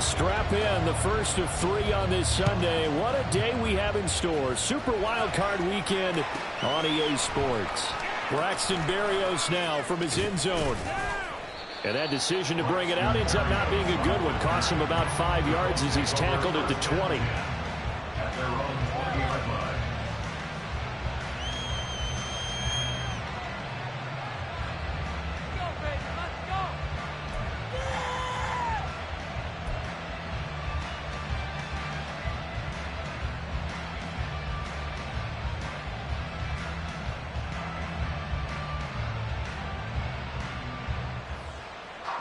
Strap in, the first of 3 on this Sunday. What a day we have in store. Super Wild Card Weekend on EA Sports. Braxton Berrios now from his end zone. And that decision to bring it out ends up not being a good one. Costs him about 5 yards as he's tackled at the 20.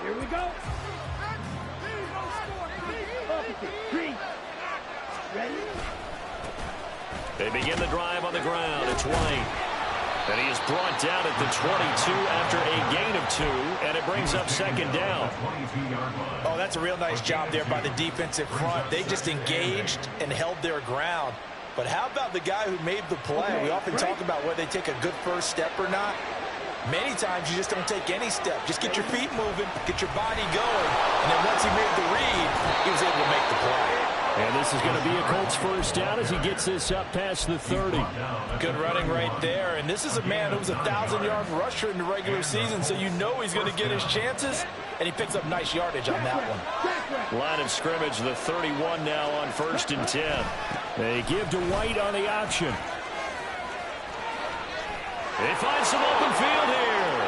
Here we go. Ready? They begin the drive on the ground. It's White. And he is brought down at the 22 after a gain of 2, and it brings up second down. Oh, that's a real nice job there by the defensive front. They just engaged and held their ground. But how about the guy who made the play? We often talk about whether they take a good first step or not. Many times you just don't take any step. Just get your feet moving, get your body going. And then once he made the read, he was able to make the play. And this is going to be a Colts first down as he gets this up past the 30. Good running right there. And this is a man who was a 1,000-yard rusher in the regular season, so you know he's going to get his chances. And he picks up nice yardage on that one. Line of scrimmage, the 31 now on 1st and 10. They give to White on the option. They find some open field here.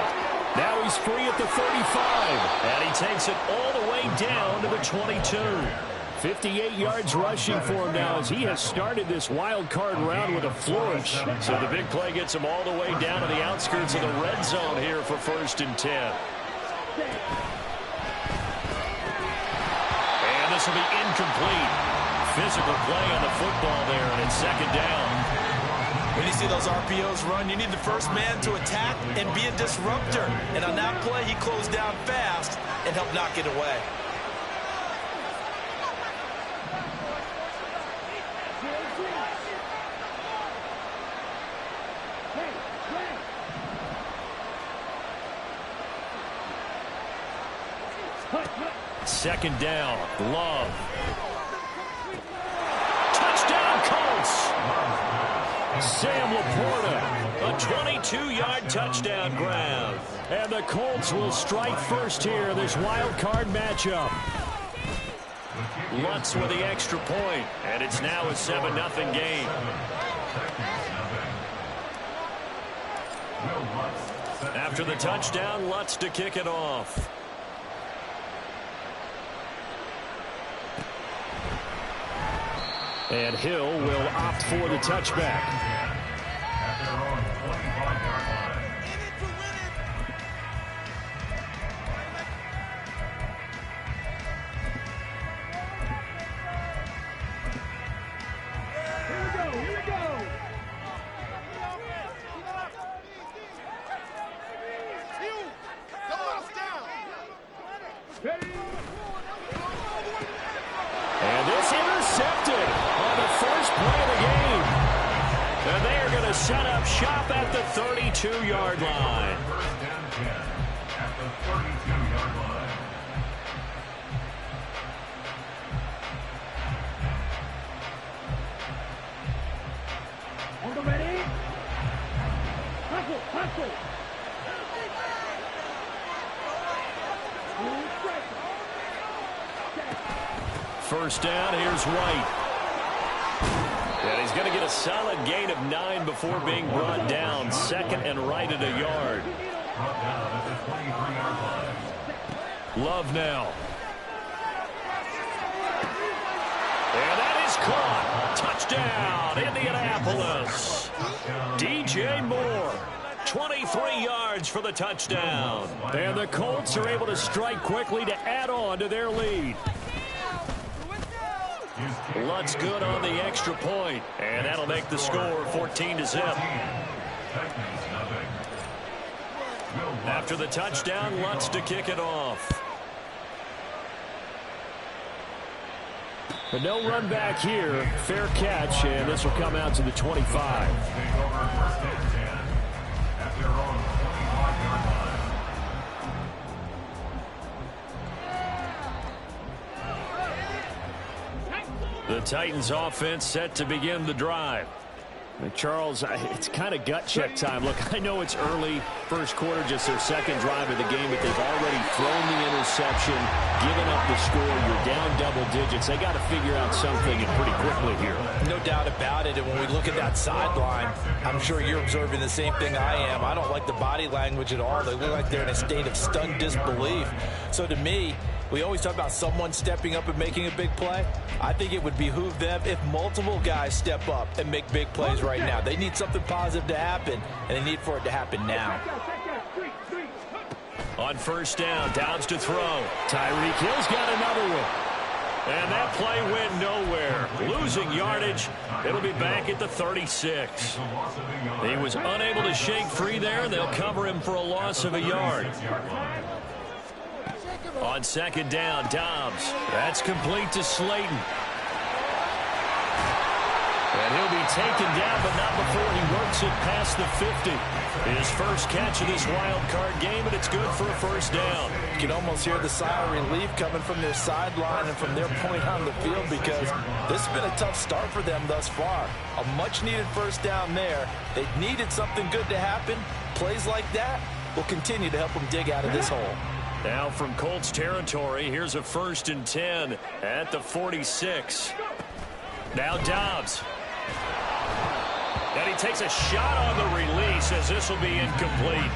Now he's free at the 35. And he takes it all the way down to the 22. 58 yards rushing for him now as he has started this wild card round with a flourish. So the big play gets him all the way down to the outskirts of the red zone here for 1st and 10. And this will be incomplete. Physical play on the football there, and it's second down. When you see those RPOs run, you need the first man to attack and be a disruptor. And on that play, he closed down fast and helped knock it away. Second down, Love. Touchdown, Colts! Sam Laporta, a 22-yard touchdown grab. And the Colts will strike first here in this wild card matchup. Lutz with the extra point, and it's now a 7-0 game. After the touchdown, Lutz to kick it off. And Hill will opt for the touchback. And this intercepted on the first play of the game. And they are going to set up shop at the 32-yard line. At the 32-yard line. On the ready. Hustle, hustle. First down, here's White. And he's going to get a solid gain of 9 before being brought down. Second and right at a yard. Love now. And that is caught. Touchdown, Indianapolis. DJ Moore. 23 yards for the touchdown. And the Colts are able to strike quickly to add on to their lead. Lutz good on the extra point, and that'll make the score 14-0. After the touchdown, Lutz to kick it off. But no run back here. Fair catch, and this will come out to the 25. The Titans offense set to begin the drive. Charles, it's kind of gut check time. Look, I know it's early, first quarter, just their second drive of the game, but they've already thrown the interception, given up the score. You're down double digits. They got to figure out something and pretty quickly here. No doubt about it. And when we look at that sideline, I'm sure you're observing the same thing I am. I don't like the body language at all. They look like they're in a state of stunned disbelief. So to me, we always talk about someone stepping up and making a big play. I think it would behoove them if multiple guys step up and make big plays right now. They need something positive to happen, and they need for it to happen now. On first down, Dobbs to throw. Tyreek Hill's got another one. And that play went nowhere. Losing yardage. It'll be back at the 36. He was unable to shake free there, and they'll cover him for a loss of a yard. On second down, Dobbs. That's complete to Slayton. And he'll be taken down, but not before he works it past the 50. His first catch of this wild card game, and it's good for a first down. You can almost hear the sigh of relief coming from their sideline and from their point on the field, because this has been a tough start for them thus far. A much-needed first down there. They needed something good to happen. Plays like that will continue to help them dig out of this hole. Now from Colts territory, here's a 1st and 10 at the 46. Now Dobbs. And he takes a shot on the release as this will be incomplete.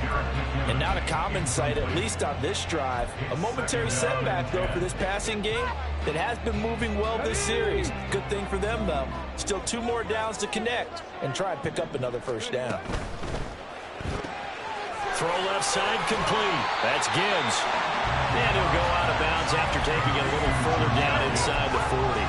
And not a common sight, at least on this drive. A momentary setback, though, for this passing game that has been moving well this series. Good thing for them, though. Still 2 more downs to connect and try and pick up another first down. Throw left side complete. That's Gibbs. And he'll go out of bounds after taking it a little further down inside the 40.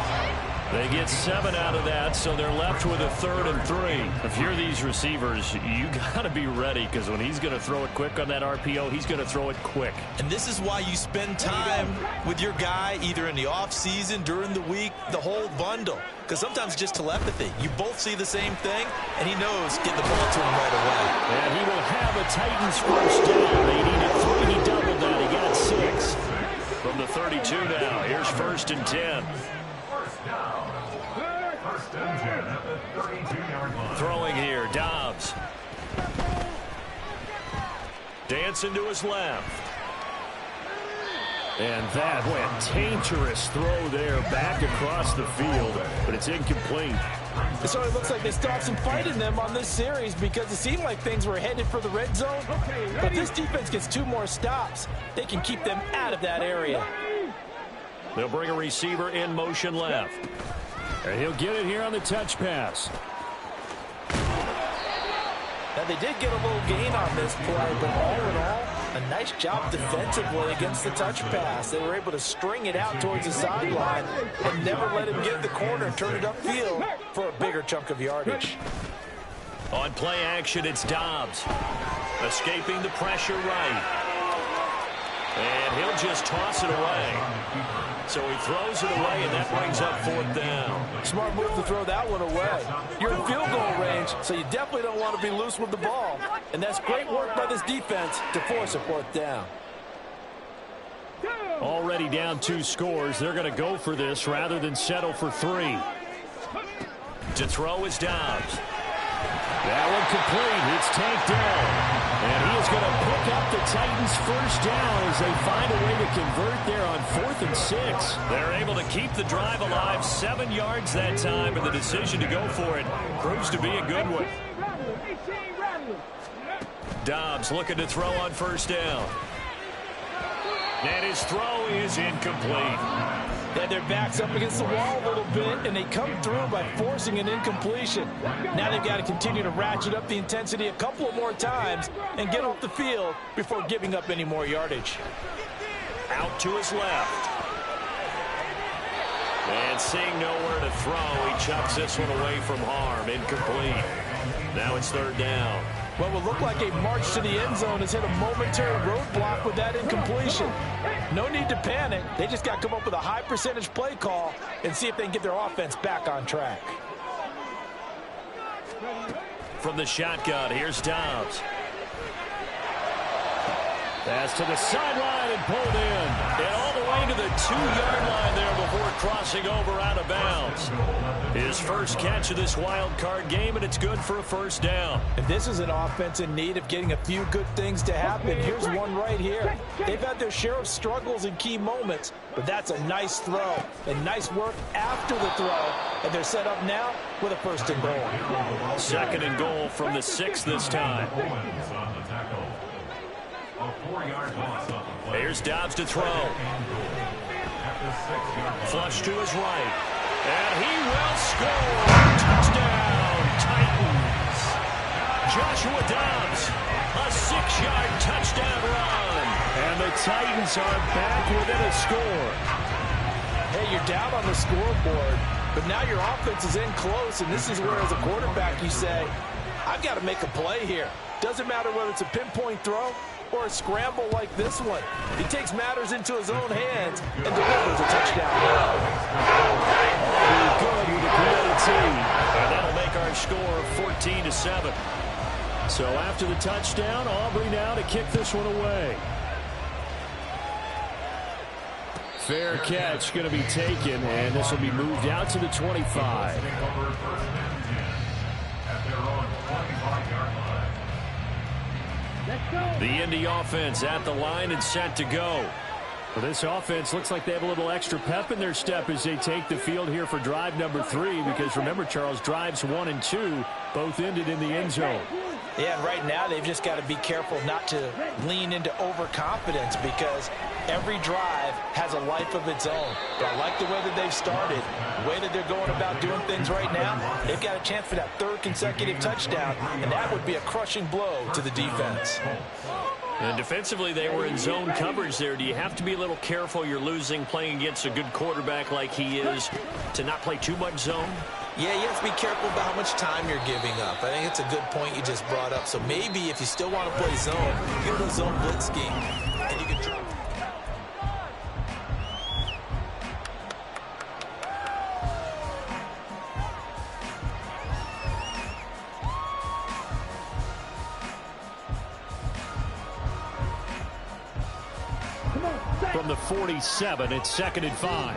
They get 7 out of that, so they're left with a 3rd and 3. If you're these receivers, you got to be ready, because when he's going to throw it quick on that RPO, he's going to throw it quick. And this is why you spend time with your guy, either in the offseason, during the week, the whole bundle. Because sometimes just telepathy. You both see the same thing, and he knows get the ball to him right away. And he will have a Titans first down. They needed 3. He doubled that. He got 6. From the 32 now. Here's 1st and 10. First and 10 at the 32-yard line. Throwing here, Dobbs. Dancing to his left. And that went dangerous throw there back across the field, but it's incomplete. It sort of looks like they stopped some fight in them on this series, because it seemed like things were headed for the red zone. But this defense gets 2 more stops. They can keep them out of that area. They'll bring a receiver in motion left. And he'll get it here on the touch pass. Now, they did get a little gain on this play, but all in all, a nice job defensively against the touch pass. They were able to string it out towards the sideline and never let him get the corner and turn it upfield for a bigger chunk of yardage. On play action, it's Dobbs. Escaping the pressure right. And he'll just toss it away. So he throws it away, and that brings up 4th down. Smart move to throw that one away. You're in field goal range, so you definitely don't want to be loose with the ball. And that's great work by this defense to force a 4th down. Already down 2 scores. They're going to go for this rather than settle for 3. To throw is Dobbs. That one complete. It's tanked down. And he is going to pick up the Titans first down as they find a way to convert there on 4th and 6. They're able to keep the drive alive. 7 yards that time, and the decision to go for it proves to be a good one. Dobbs looking to throw on first down. And his throw is incomplete. They had their backs up against the wall a little bit, and they come through by forcing an incompletion. Now they've got to continue to ratchet up the intensity a couple of more times and get off the field before giving up any more yardage. Out to his left. And seeing nowhere to throw, he chucks this one away from harm. Incomplete. Now it's 3rd down. What will look like a march to the end zone has hit a momentary roadblock with that incompletion. No need to panic. They just got to come up with a high percentage play call and see if they can get their offense back on track. From the shotgun, here's Dobbs. Pass to the sideline and pulled in. And all the way to the 2-yard line there before crossing over out of bounds. His first catch of this wild card game, and it's good for a first down. And this is an offense in need of getting a few good things to happen. Here's one right here. They've had their share of struggles in key moments, but that's a nice throw and nice work after the throw. And they're set up now with a first and goal. Second and goal from the 6 this time. Here's Dobbs to throw. Flush to his right. And he will score. Touchdown, Titans. Joshua Dobbs, a 6-yard touchdown run. And the Titans are back within a score. Hey, you're down on the scoreboard, but now your offense is in close, and this is where, as a quarterback, you say, I've got to make a play here. Doesn't matter whether it's a pinpoint throw or a scramble like this one. He takes matters into his own hands and delivers a touchdown. Good with a great team. And that'll make our score 14-7. So after the touchdown, Aubrey now to kick this one away. Fair catch going to be taken, and this will be moved out to the 25. The Indy offense at the line and set to go. Well, this offense looks like they have a little extra pep in their step as they take the field here for drive number 3, because remember, Charles, drives 1 and 2 both ended in the end zone. Yeah, and right now they've just got to be careful not to lean into overconfidence, because every drive has a life of its own. But I like the way that they've started, the way that they're going about doing things right now. They've got a chance for that 3rd consecutive touchdown, and that would be a crushing blow to the defense. And defensively, they were in zone coverage there. Do you have to be a little careful? You're losing playing against a good quarterback like he is to not play too much zone? Yeah, you have to be careful about how much time you're giving up. I think it's a good point you just brought up. So maybe if you still want to play zone, give it a zone blitz scheme, and you can try. From the 47, it's 2nd and 5.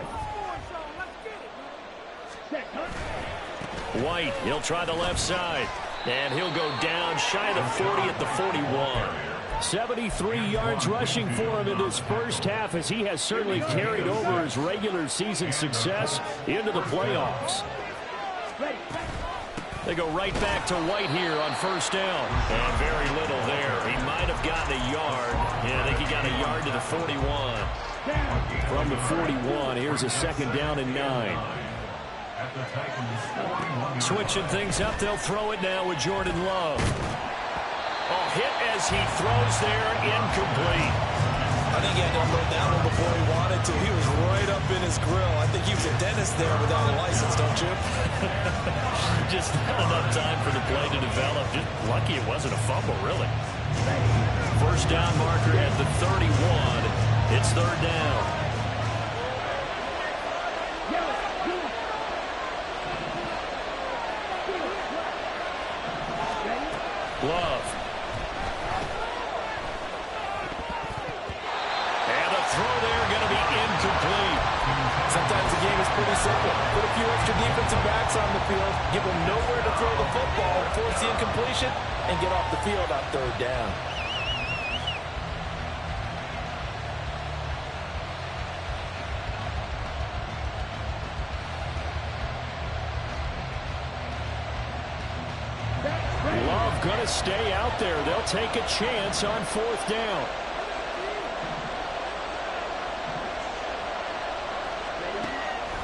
White, he'll try the left side. And he'll go down shy of the 40 at the 41. 73 yards rushing for him in this first half, as he has certainly carried over his regular season success into the playoffs. They go right back to White here on first down. And very little there. He might have gotten a yard. Yeah, I think he got a yard to the 41. From the 41, here's a 2nd down and 9. Switching things up, they'll throw it now with Jordan Love. Oh, hit as he throws there, incomplete. I think he had to unload that one before he wanted to. He was right up in his grill. I think he was a dentist there without a license, don't you? Just not enough time for the play to develop. Just lucky it wasn't a fumble, really. First down marker at the 31. It's 3rd down. Love. And the throw there going to be incomplete. Sometimes the game is pretty simple. Put a few extra defensive backs on the field, give them nowhere to throw the football, force the incompletion, and get off the field on 3rd down. Love going to stay out there. They'll take a chance on 4th down.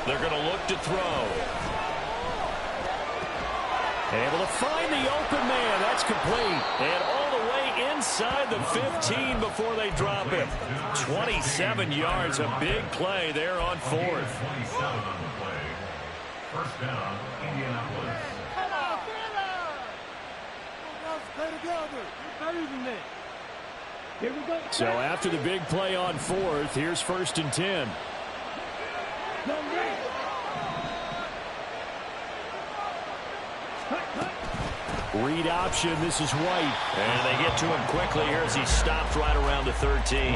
They're going to look to throw. Able to find the open man. That's complete. And all the way inside the 15 before they drop him. 27 yards, a big play there on 4th. First down, Indianapolis. Here we go. So after the big play on 4th, here's 1st and 10. Read option. This is White. And they get to him quickly here as he stopped right around the 13.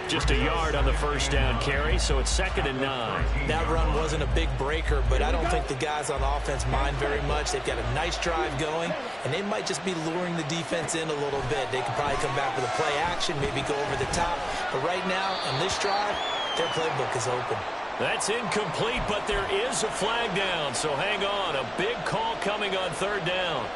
Just a yard on the first down carry, so it's 2nd and 9. That run wasn't a big breaker, but I don't think the guys on offense mind very much. They've got a nice drive going, and they might just be luring the defense in a little bit. They could probably come back with a play action, maybe go over the top. But right now, on this drive, their playbook is open. That's incomplete, but there is a flag down, so hang on. A big call coming on 3rd down.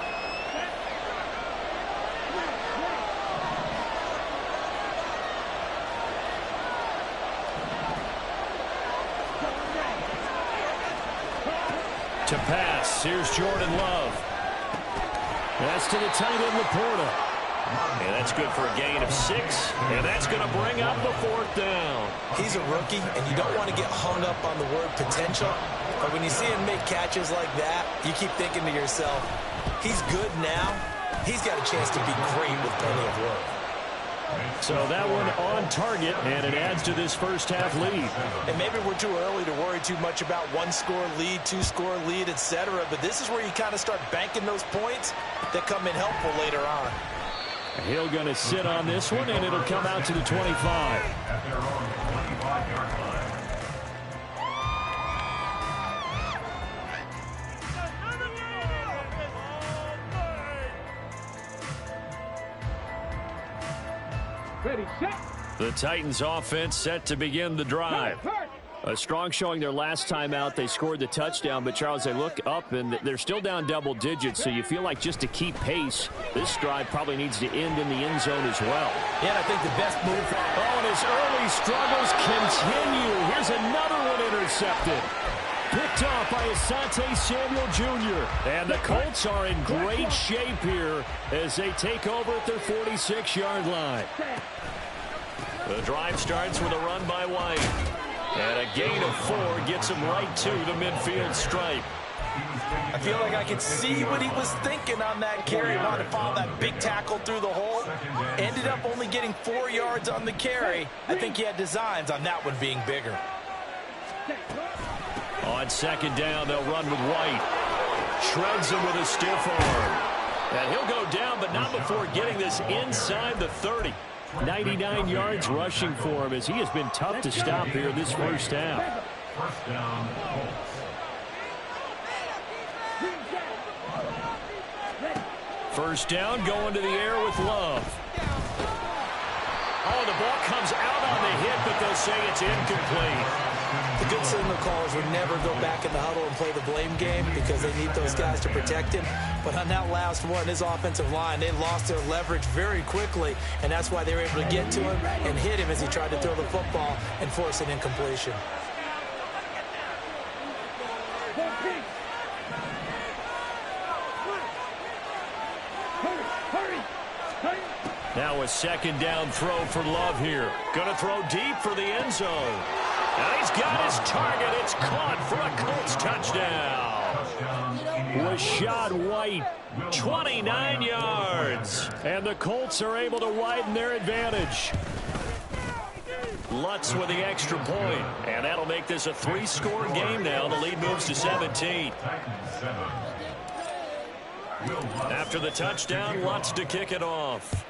To pass, here's Jordan Love. That's to the tight end, Laporta. And that's good for a gain of 6. And that's going to bring up the 4th down. He's a rookie, and you don't want to get hung up on the word potential. But when you see him make catches like that, you keep thinking to yourself, he's good now. He's got a chance to be great with plenty of work. So that one on target, and it adds to this first half lead. And maybe we're too early to worry too much about 1-score lead, 2-score lead, etc. But this is where you kind of start banking those points that come in helpful later on. Hill going to sit on this one, and it'll come out to the 25. At their own 25-yard line. Ready, set. The Titans offense set to begin the drive. A strong showing their last time out. They scored the touchdown, but Charles, they look up and they're still down double digits, so you feel like just to keep pace, this drive probably needs to end in the end zone as well. Yeah, I think the best move. Oh, and his early struggles continue. Here's another one intercepted. Picked off by Asante Samuel Jr. And the Colts are in great shape here as they take over at their 46-yard line. The drive starts with a run by White. And a gain of 4 gets him right to the midfield stripe. I feel like I can see what he was thinking on that carry. Wanted to follow that big tackle through the hole. Ended up only getting 4 yards on the carry. I think he had designs on that one being bigger. On 2nd down, they'll run with White. Shreds him with a stiff arm. And he'll go down, but not before getting this inside the 30. 99 yards rushing for him as he has been tough to stop here this first half. First down, Colts. First down, going to the air with Love. Oh, the ball comes out on the hit, but they'll say it's incomplete. The good signal callers would never go back in the huddle and play the blame game because they need those guys to protect him. But on that last one, his offensive line, they lost their leverage very quickly, and that's why they were able to get to him and hit him as he tried to throw the football and force an incompletion. Now a 2nd down throw for Love here. Gonna throw deep for the end zone. And he's got his target. It's caught for a Colts touchdown. Rashad White, 29 yards. And the Colts are able to widen their advantage. Lutz with the extra point. And that'll make this a 3-score game now. The lead moves to 17. After the touchdown, Lutz to kick it off.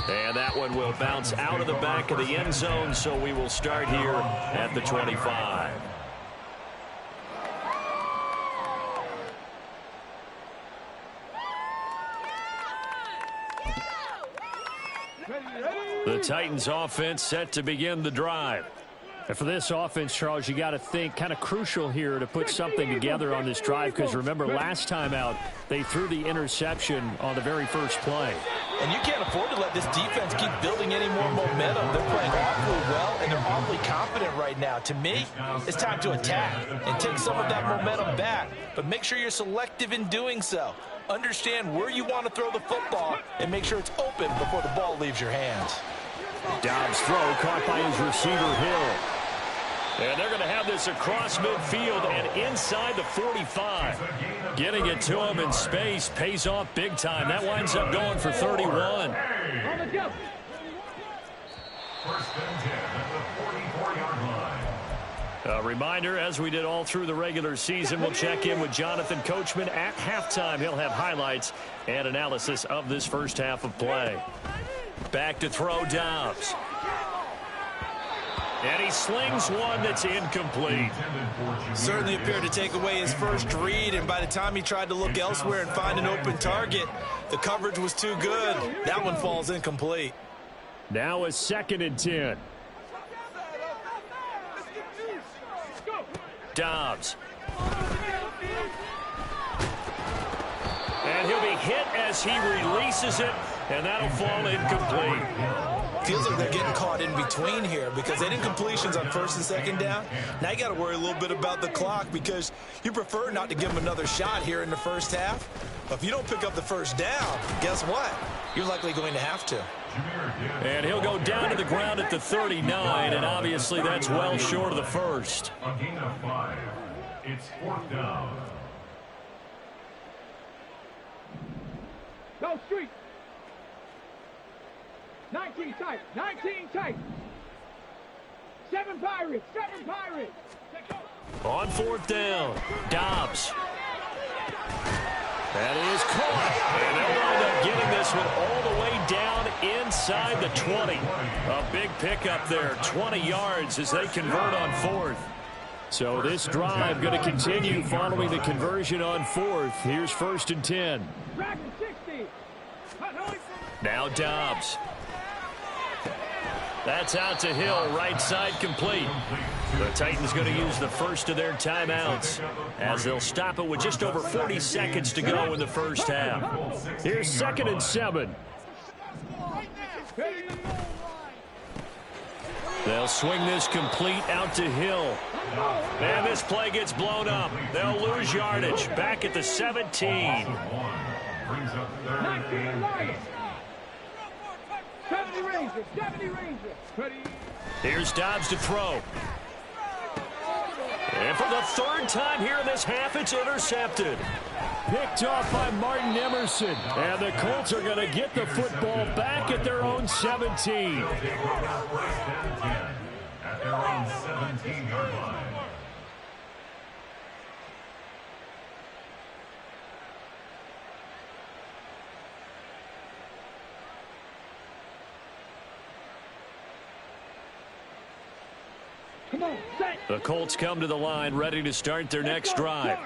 And that one will bounce out of the back of the end zone, so we will start here at the 25. The Titans offense set to begin the drive. And for this offense, Charles, you got to think kind of crucial here to put something together on this drive because remember last time out they threw the interception on the very first play. And you can't afford to let this defense keep building any more momentum. They're playing awfully well, and they're awfully confident right now. To me, it's time to attack and take some of that momentum back. But make sure you're selective in doing so. Understand where you want to throw the football and make sure it's open before the ball leaves your hands. Dobbs' throw caught by his receiver, Hill. And they're going to have this across midfield and inside the 45. Getting it to him in space pays off big time. That winds up going for 31. First and 10 at the 44-yard line. A reminder, as we did all through the regular season, we'll check in with Jonathan Coachman at halftime. He'll have highlights and analysis of this first half of play. Back to throw, Dobbs. And he slings one that's incomplete. Certainly appeared to take away his first read, and by the time he tried to look elsewhere and find an open target, the coverage was too good. That one falls incomplete. Now a 2nd and 10. Dobbs. And he'll be hit as he releases it, and that'll fall incomplete. Feels like they're getting caught in between here because they did incompletions on 1st and 2nd down. Now you got to worry a little bit about the clock because you prefer not to give them another shot here in the first half. But if you don't pick up the first down, guess what? You're likely going to have to. And he'll go down to the ground at the 39, and obviously that's well short of the first. A gain of 5. It's 4th down. Go street. 19 tight. 19 tight. 7 Pirates. 7 Pirates. On 4th down, Dobbs. That is caught. And they'll wind up getting this one all the way down inside the 20. A big pickup there, 20 yards as they convert on 4th. So this drive going to continue following the conversion on 4th. Here's 1st and 10. Now Dobbs. That's out to Hill, right side complete. The Titans going to use the first of their timeouts as they'll stop it with just over 40 seconds to go in the first half. Here's 2nd and 7. They'll swing this complete out to Hill. And this play gets blown up. They'll lose yardage. Back at the 17. Brings up 3rd and 8. 70 Rangers. 70 Rangers. Here's Dobbs to throw. And for the 3rd time here in this half, it's intercepted. Picked off by Martin Emerson. And the Colts are going to get the football back at their own 17. At their own 17-yard line. The Colts come to the line ready to start their next drive.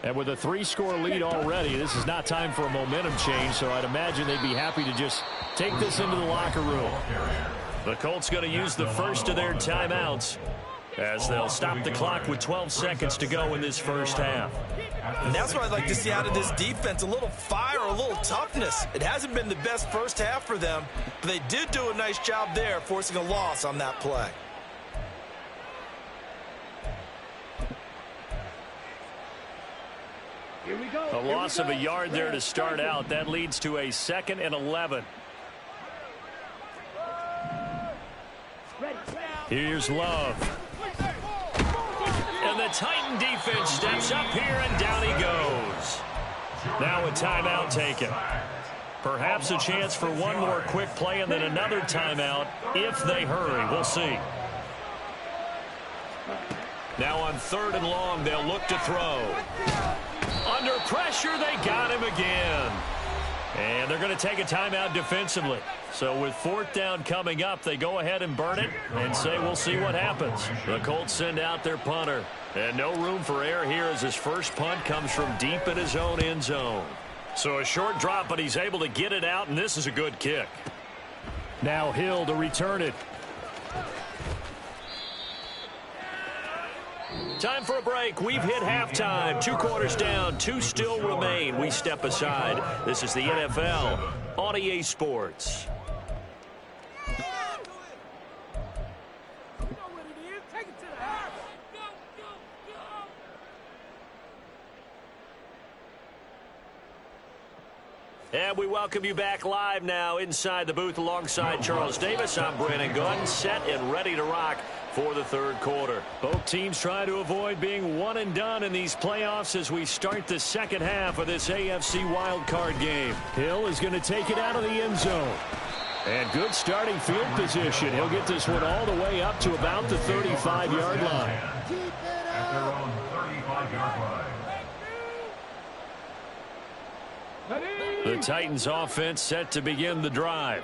And with a 3-score lead already, this is not time for a momentum change, so I'd imagine they'd be happy to just take this into the locker room. The Colts going to use the first of their timeouts as they'll stop the clock with 12 seconds to go in this first half. And that's what I'd like to see out of this defense, a little fire, a little toughness. It hasn't been the best first half for them, but they did do a nice job there forcing a loss on that play. A loss of a yard there to start out. That leads to a 2nd and 11. Here's Love. And the Titan defense steps up here, and down he goes. Now a timeout taken. Perhaps a chance for one more quick play and then another timeout if they hurry. We'll see. Now on 3rd and long, they'll look to throw. Under pressure, they got him again. And they're going to take a timeout defensively. So with 4th down coming up, they go ahead and burn it and say we'll see what happens. The Colts send out their punter. And no room for error here as his first punt comes from deep in his own end zone. So a short drop, but he's able to get it out, and this is a good kick. Now Hill to return it. Time for a break. We've hit halftime. 2 quarters down. 2 still remain. We step aside. This is the NFL on EA Sports. And we welcome you back live now inside the booth alongside Charles Davis. I'm Brandon Gunn, set and ready to rock for the 3rd quarter. Both teams try to avoid being one and done in these playoffs as we start the 2nd half of this AFC wildcard game. Hill is going to take it out of the end zone. And good starting field position. He'll get this one all the way up to about the 35-yard line. At their own 35-yard line. The Titans offense set to begin the drive.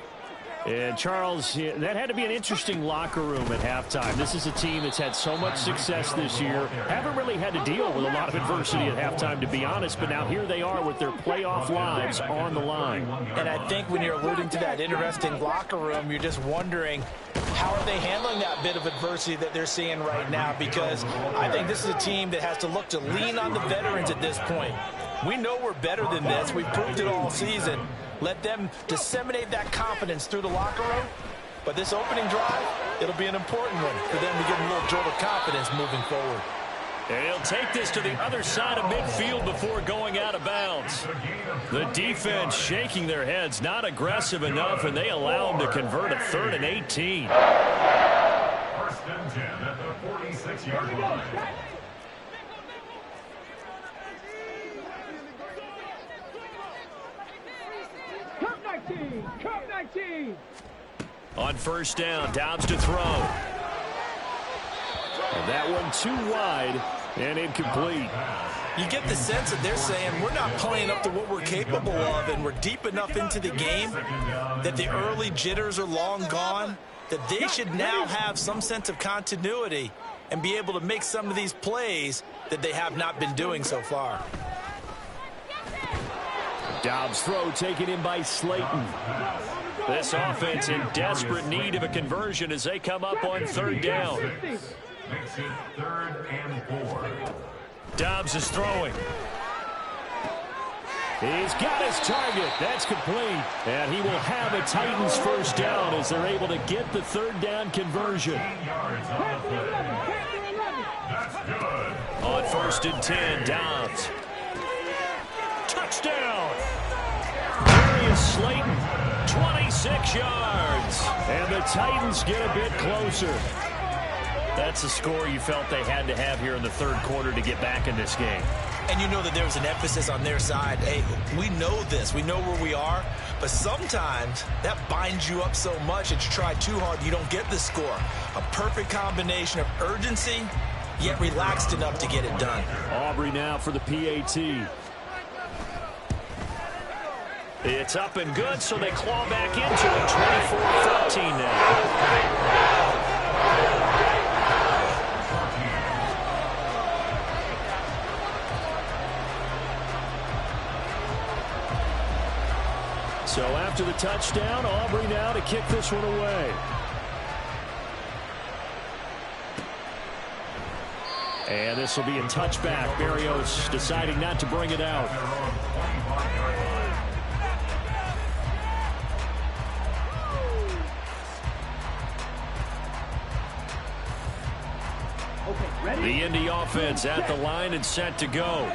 And Charles, that had to be an interesting locker room at halftime. This is a team that's had so much success this year. Haven't really had to deal with a lot of adversity at halftime, to be honest. But now here they are with their playoff lives on the line. And I think when you're alluding to that interesting locker room, you're just wondering how are they handling that bit of adversity that they're seeing right now? Because I think this is a team that has to look to lean on the veterans at this point. We know we're better than this. We've proved it all season. Let them disseminate that confidence through the locker room. But this opening drive, it'll be an important one for them to get a little jolt of confidence moving forward. And he'll take this to the other side of midfield before going out of bounds. The defense shaking their heads, not aggressive enough, and they allow them to convert a 3rd and 18. 1st and 10 at the 46-yard line. Come 19. On 1st down, Dobbs to throw. And that one too wide and incomplete. You get the sense that they're saying we're not playing up to what we're capable of, and we're deep enough into the game that the early jitters are long gone, that they should now have some sense of continuity and be able to make some of these plays that they have not been doing so far. Dobbs' throw taken in by Slayton. This offense in desperate need of a conversion as they come up on 3rd down. Makes it 3rd and 4. Dobbs is throwing. He's got his target. That's complete. And he will have a Titans 1st down as they're able to get the 3rd down conversion. Yards on the play. That's good. On 1st and 10, Dobbs. Touchdown. Darius Slayton, 26 yards. And the Titans get a bit closer. That's a score you felt they had to have here in the 3rd quarter to get back in this game. And you know that there was an emphasis on their side. Hey, we know this. We know where we are. But sometimes that binds you up so much that you try too hard, you don't get the score. A perfect combination of urgency, yet relaxed enough to get it done. Aubrey now for the PAT. It's up and good, so they claw back into it. 24-14 now. So after the touchdown, Aubrey now to kick this one away. And this will be a touchback. Berrios deciding not to bring it out. The Indy offense at the line and set to go.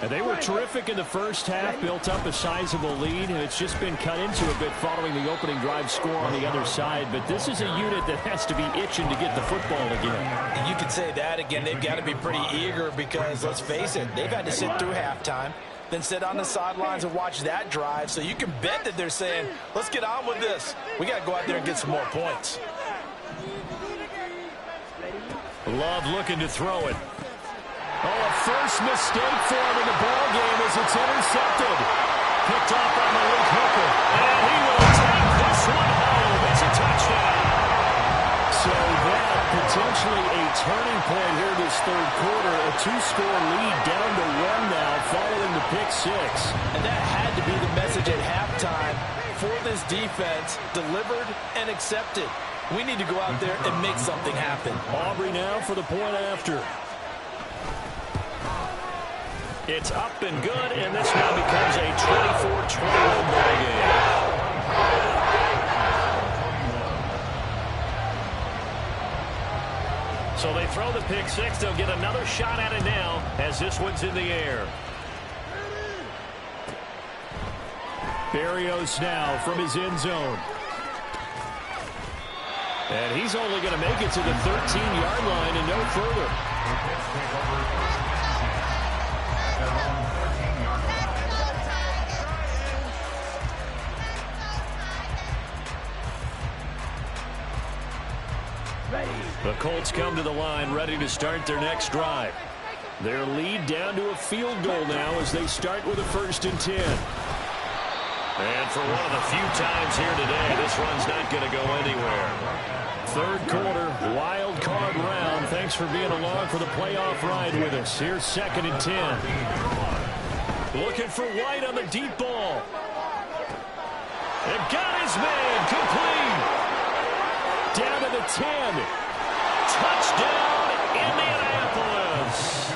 And they were terrific in the first half, built up a sizable lead, and it's just been cut into a bit following the opening drive score on the other side. But this is a unit that has to be itching to get the football again. And you could say that again. They've got to be pretty eager because, let's face it, they've had to sit through halftime, then sit on the sidelines and watch that drive. So you can bet that they're saying, let's get on with this. We got to go out there and get some more points. Love looking to throw it. Oh, a first mistake for him in the ball game as it's intercepted. Picked off by Malik Hooker. And he will take this one home. It's a touchdown. So that potentially a turning point here this 3rd quarter. A 2-score lead down to 1 now following the pick 6. And that had to be the message at halftime for this defense. Delivered and accepted. We need to go out there and make something happen. Aubrey now for the point after. It's up and good, and this now becomes a 24-21 ball game. So they throw the pick 6. They'll get another shot at it now as this one's in the air. Berrios now from his end zone. And he's only going to make it to the 13-yard line and no further. The Colts come to the line ready to start their next drive. Their lead down to a field goal now as they start with a 1st and 10. And for one of the few times here today, this run's not going to go anywhere. 3rd quarter, wild card round. Thanks for being along for the playoff ride with us. Here's 2nd and 10. Looking for White on the deep ball. And got his man complete. Down to the 10. Touchdown, Indianapolis.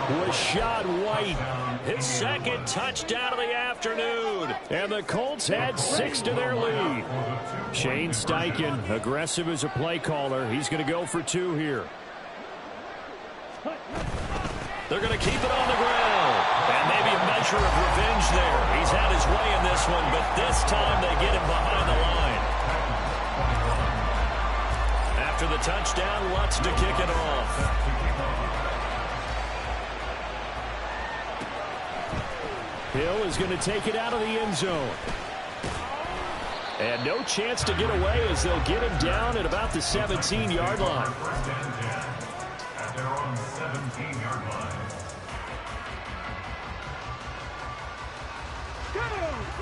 Rashad White, his 2nd touchdown of the afternoon. And the Colts had 6 to their lead. Shane Steichen, aggressive as a play caller. He's going to go for 2 here. They're going to keep it on the ground. And maybe a measure of revenge there. He's had his way in this one, but this time they get him behind the line. After the touchdown, Lutz to kick it off. Hill is going to take it out of the end zone. And no chance to get away as they'll get him down at about the 17-yard line. 1st and 10 at their own 17-yard line.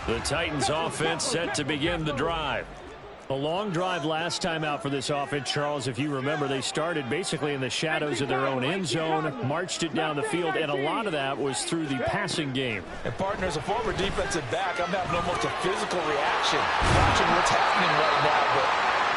The Titans offense set to begin the drive. A long drive last time out for this offense, Charles. If you remember, they started basically in the shadows of their own end zone, marched it down the field, and a lot of that was through the passing game. And, partner, as a former defensive back, I'm having almost a physical reaction watching what's happening right now. But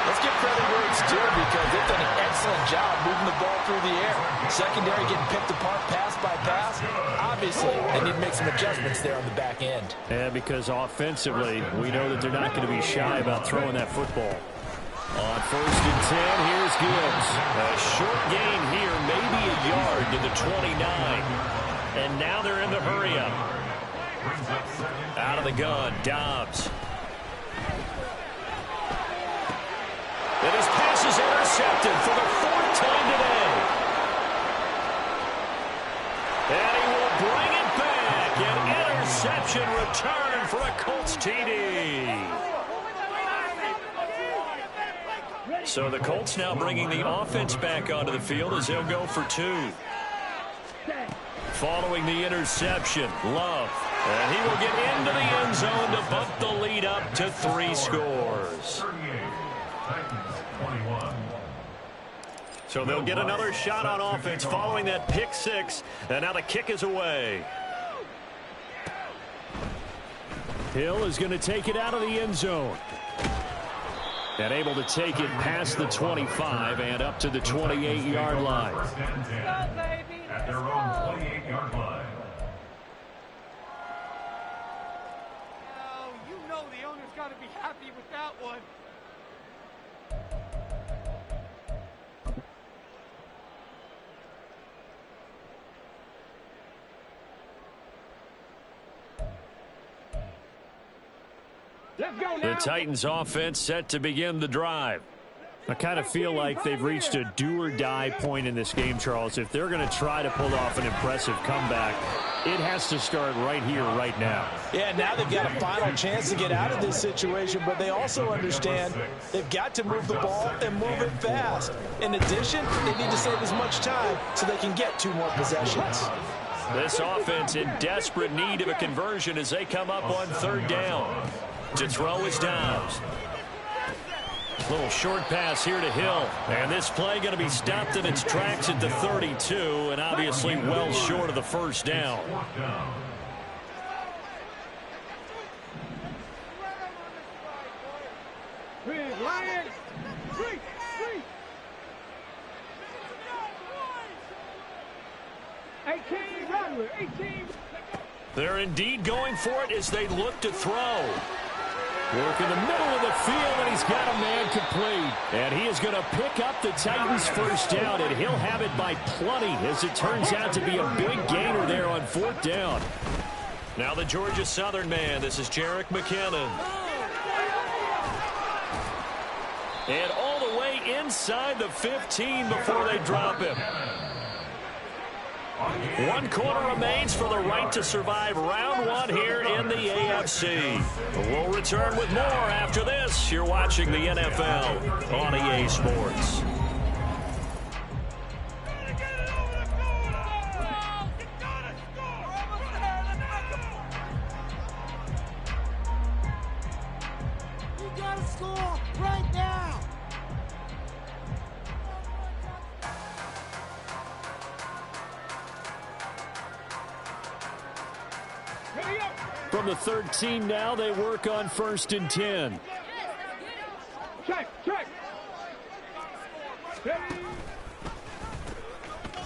let's give credit where it's due because they've done an excellent job moving the ball through the air. Secondary getting picked apart pass by pass. Obviously, they need to make some adjustments there on the back end. And because offensively, we know that they're not going to be shy about throwing that football. On 1st and 10, here's Gibbs. A short gain here, maybe a yard to the 29. And now they're in the hurry-up. Out of the gun, Dobbs. And his pass is intercepted for the 4th time today. And he will bring it back. An interception return for a Colts TD. So the Colts now bringing the offense back onto the field as they'll go for 2. Following the interception, Love. And he will get into the end zone to bump the lead up to 3 scores. 38, Titans 21. So they'll get another shot on offense following that pick 6. And now the kick is away. Hill is going to take it out of the end zone. And able to take it past the 25 and up to the 28-yard line. 1st and 10 at their own 28-yard line. Oh, you know the owner's got to be happy with that one. Let's go now. The Titans offense set to begin the drive. I kind of feel like they've reached a do-or-die point in this game, Charles. If they're going to try to pull off an impressive comeback, it has to start right here, right now. Yeah, now they've got a final chance to get out of this situation, but they also understand they've got to move the ball and move it fast. In addition, they need to save as much time so they can get 2 more possessions. This offense in desperate need of a conversion as they come up on 3rd down. To throw is Dobbs. Little short pass here to Hill. And this play going to be stopped in its tracks at the 32, and obviously well short of the 1st down. Lions, 3. 18, Rattler, 18. They're indeed going for it as they look to throw. Work in the middle of the field, and he's got a man complete. And he is going to pick up the Titans' 1st down, and he'll have it by plenty as it turns out to be a big gainer there on 4th down. Now the Georgia Southern man. This is Jerick McKinnon. And all the way inside the 15 before they drop him. 1 quarter remains for the right to survive round 1 here in the AFC. We'll return with more after this. You're watching the NFL on EA Sports. Right now. From the 13 now, they work on 1st and 10. Check.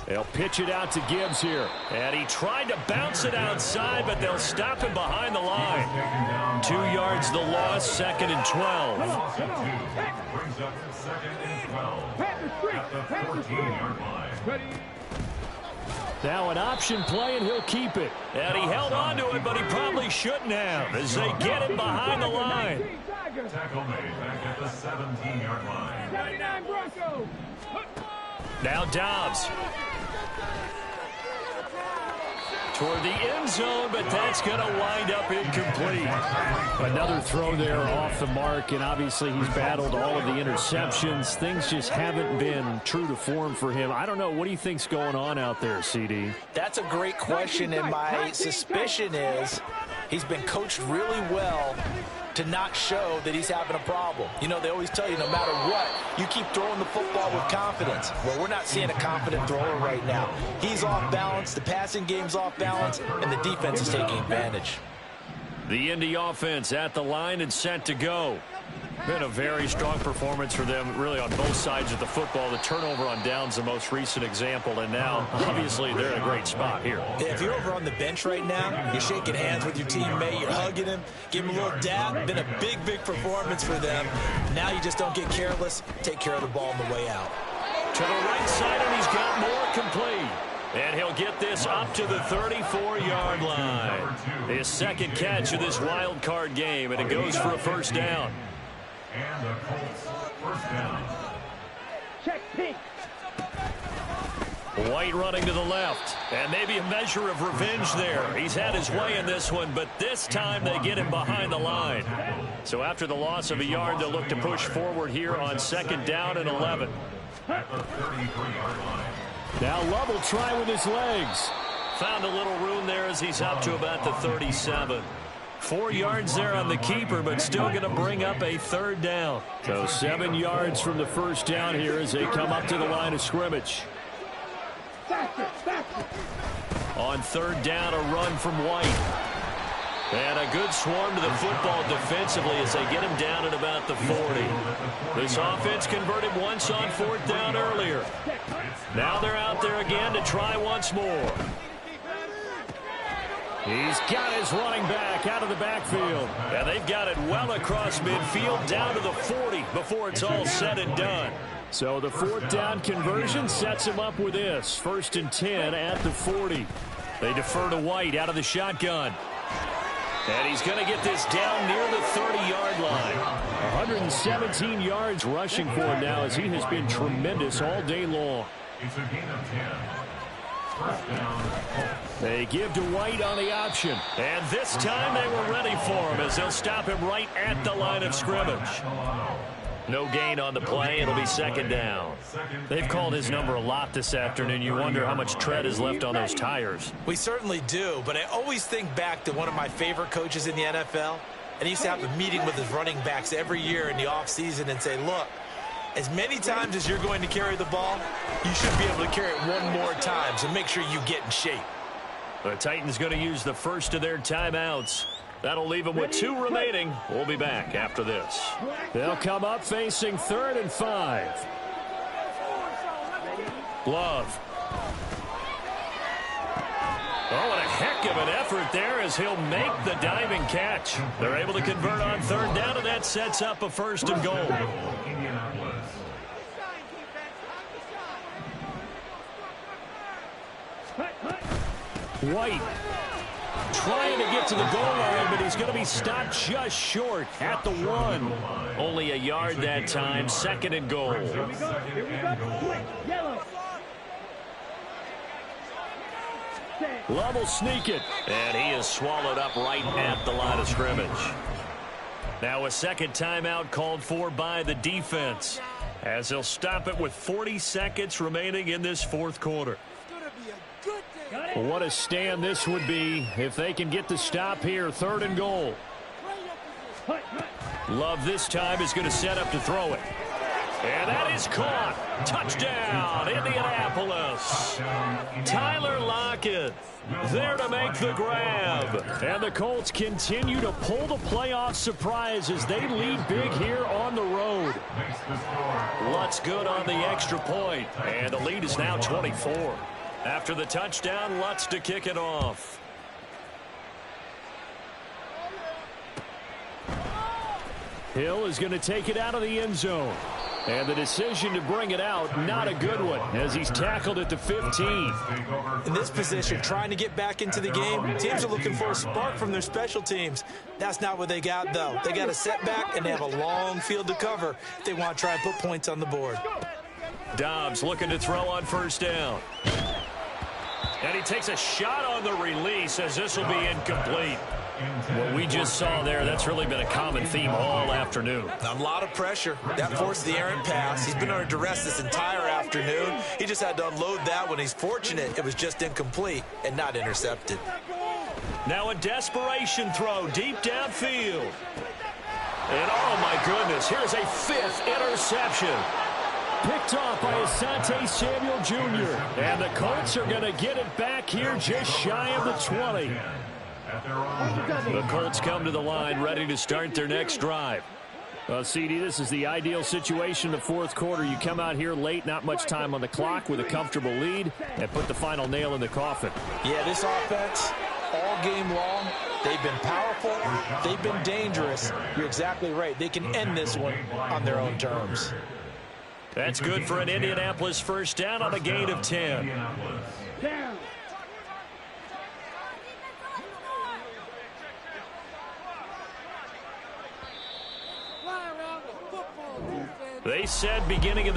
They'll pitch it out to Gibbs here. And he tried to bounce it outside, but they'll stop him behind the line. 2 yards the loss, 2nd and 12. Brings up 2nd and 12 at the 14-yard line. Now an option play, and he'll keep it. And he held on to it, but he probably shouldn't have as they get him behind the line. Tackle made back at the 17-yard line. 79 Broncos. Now Dobbs. Toward the end zone, but that's going to wind up incomplete. Another throw there off the mark, and obviously he's battled all of the interceptions. Things just haven't been true to form for him. I don't know. What do you think's going on out there, CD? That's a great question, and my suspicion is he's been coached really well to not show that he's having a problem. You know, they always tell you no matter what, you keep throwing the football with confidence. Well, we're not seeing a confident thrower right now. He's off balance, the passing game's off balance, and the defense is taking advantage. The Indy offense at the line and set to go. Been a very strong performance for them, really, on both sides of the football. The turnover on downs, the most recent example, and now, obviously, they're in a great spot here. Yeah, if you're over on the bench right now, you're shaking hands with your teammate, you're hugging him, give him a little dab. Been a big, big performance for them. Now you just don't get careless. Take care of the ball on the way out. To the right side, and he's got more complete. And he'll get this up to the 34-yard line. His second catch of this wild card game, and it goes for a first down. And the Colts first down. Check pink. White running to the left, and maybe a measure of revenge there. He's had his way in this one, but this time they get him behind the line. So after the loss of a yard, they'll look to push forward here on 2nd down and 11. At the 33-yard line. Now Love will try with his legs. Found a little room there as he's up to about the 37. 4 yards there on the keeper, but still going to bring up a 3rd down. So 7 yards from the first down here as they come up to the line of scrimmage. On 3rd down, a run from White. And a good swarm to the football defensively as they get him down at about the 40. This offense converted once on 4th down earlier. Now they're out there again to try once more. He's got his running back out of the backfield. And they've got it well across midfield down to the 40 before it's all said and done. So the 4th down conversion sets him up with this. 1st and 10 at the 40. They defer to White out of the shotgun. And he's going to get this down near the 30-yard line. 117 yards rushing for him now as he has been tremendous all day long. It's a gain of 10. First down, Colts. They give to White on the option. And this time they were ready for him as they'll stop him right at the line of scrimmage. No gain on the play. It'll be 2nd down. They've called his number a lot this afternoon. You wonder how much tread is left on those tires. We certainly do, but I always think back to one of my favorite coaches in the NFL. And he used to have a meeting with his running backs every year in the offseason and say, look, as many times as you're going to carry the ball, you should be able to carry it one more time, so make sure you get in shape. The Titans going to use the first of their timeouts. That'll leave them with 2 remaining. We'll be back after this. They'll come up facing 3rd and 5. Love. Oh, and a heck of an effort there as he'll make the diving catch. They're able to convert on 3rd down, and that sets up a 1st and goal. White trying to get to the goal line, but he's going to be stopped just short at the 1. Only a yard that time, 2nd and goal. Love will sneak it, and he is swallowed up right at the line of scrimmage. Now a 2nd timeout called for by the defense as they'll stop it with 40 seconds remaining in this 4th quarter. What a stand this would be if they can get the stop here. 3rd and goal. Love this time is going to set up to throw it. And that is caught. Touchdown, Indianapolis. Tyler Lockett there to make the grab. And the Colts continue to pull the playoff surprise as they lead big here on the road. Lutz good on the extra point. And the lead is now 24. After the touchdown, Lutz to kick it off. Hill is going to take it out of the end zone. And the decision to bring it out, not a good one, as he's tackled at the 15. In this position, trying to get back into the game, teams are looking for a spark from their special teams. That's not what they got, though. They got a setback, and they have a long field to cover if they want to try and put points on the board. Dobbs looking to throw on first down. And he takes a shot on the release as this will be incomplete. What we just saw there, that's really been a common theme all afternoon. A lot of pressure. That forced the errant pass. He's been under duress this entire afternoon. He just had to unload that when he's fortunate it was just incomplete and not intercepted. Now a desperation throw deep downfield. And oh my goodness, here's a 5th interception. Picked off by Asante Samuel Jr. And the Colts are going to get it back here just shy of the 20. The Colts come to the line ready to start their next drive. Well, CD, this is the ideal situation in the fourth quarter. You come out here late, not much time on the clock with a comfortable lead, and put the final nail in the coffin. Yeah, this offense, all game long, they've been powerful, they've been dangerous. You're exactly right. They can end this one on their own terms. That's good for an Indianapolis first down on a gain of 10. They said beginning of the